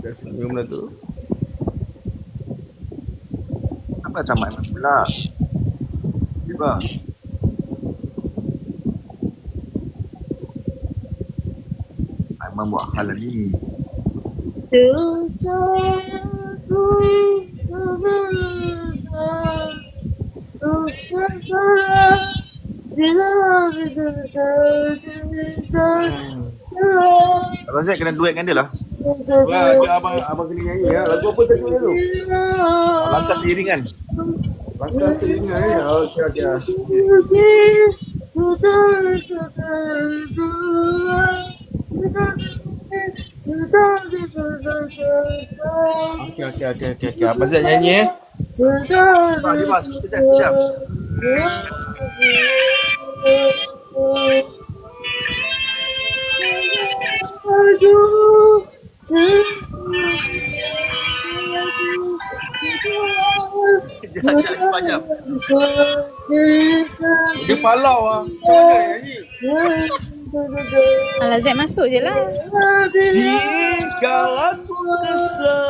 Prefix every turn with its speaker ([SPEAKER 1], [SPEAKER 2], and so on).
[SPEAKER 1] Dah senyum lah tu. Apa tamat pula? Tiba. Aiman buat hal ni. Abang Zaid kena duet dengan dia lah. Abang kena nyanyi ya. Lagu apa tadi tu? Langkah seiringan. Langkah seiringan ni. Okey. Okey. Abang Zaid nyanyi ya. Mas, sekejap. Sekejap. Dia palau lah. Macam mana dia nyanyi?
[SPEAKER 2] Alah, Zaid masuk je lah.
[SPEAKER 1] Jika aku kesal